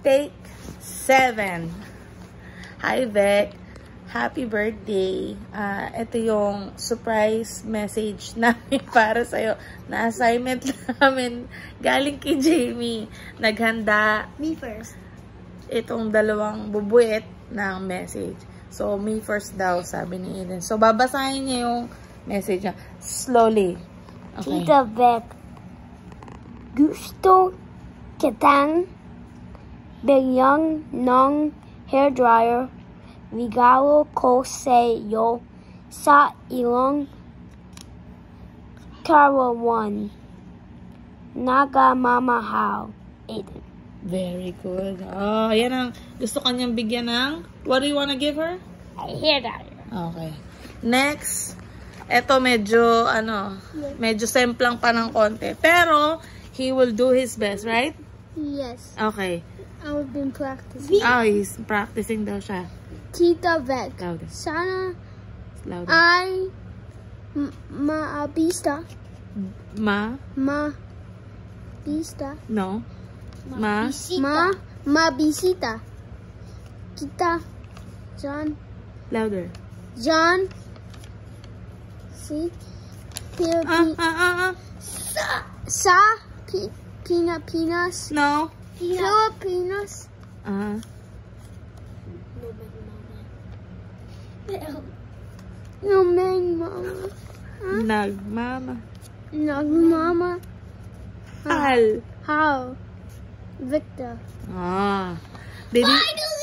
Take 7. Hi, Vec. Happy birthday. Ito yung surprise message namin para sa'yo. Na-assignment namin galing kay Jamie. Naghanda. Me first. Itong dalawang bubuit ng message. So, me first daw, sabi ni Eden. So, babasahin niya yung message niya. Slowly. Okay. Tita Vec, gusto kitang bigyan ng hairdryer. Regalo ko sa'yo sa ilang karawan. Nagamamahal, Aiden. Very good. Oh, yan ang gusto kanyang bigyan ng... What do you wanna give her? A hairdryer. Okay. Next. Ito medyo, medyo semplang pa ng konti. Pero, he will do his best, right? Yes. Okay. I've been practicing. Oh, he's practicing daw siya. Tita Vec, Louder. sana Louder. ay maabista. Mabista. No. Mabisita. Kita. John. Louder. John. See? Sa Pilipinas. No. Filipinas. No, man, mama. Nagmama. Hal. How? Victor.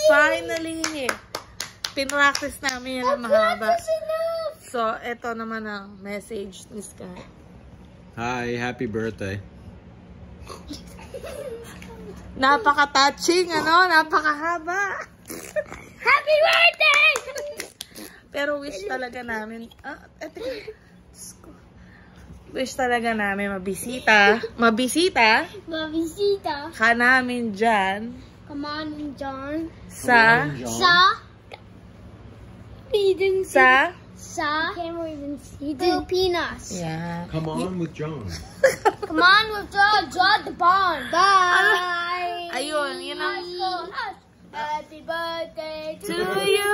Finally! Pinractice namin yan ng mahaba. So, ito naman ang message ni Sky. Hi, happy birthday. Napaka-touching, napakahaba. Happy birthday! Pero wish talaga namin, wish talaga namin mabisita ka namin dyan. Come on, John. Sa Pilipinas. Yeah. Come on with John. Come on with John. Draw the bond. Bye. Ayun, yun ang... Happy birthday To you.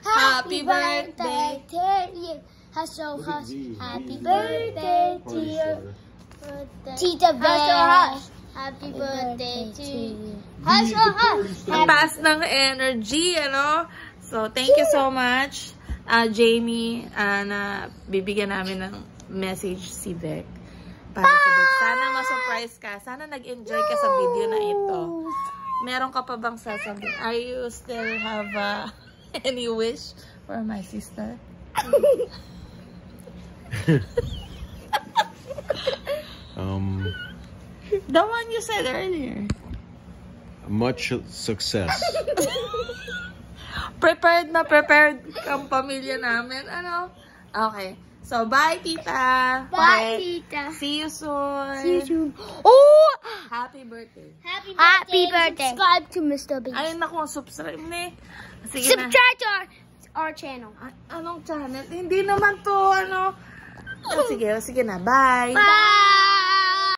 Happy birthday to you. Hush, happy birthday to you. Tita Vec. Happy birthday to you. Hush. Ang taas ng energy, So, thank you so much, Jamie, na bibigyan namin ng message si Vec. Para sa Vec. Sana ma-surprise ka. Sana nag-enjoy ka sa video na ito. Meron ka pa bang sasabihin? Are you still have any wish for my sister? The one you said earlier. Much success. Prepared ang pamilya namin. Okay. So, bye, tita. Bye, tita. See you soon. See you soon. Oh! Happy birthday. Happy birthday. Subscribe to Mr. Beast. Ay, naku, subscribe na. Sige na. Subscribe to our channel. Anong channel? Hindi naman to, Sige na. Bye. Bye.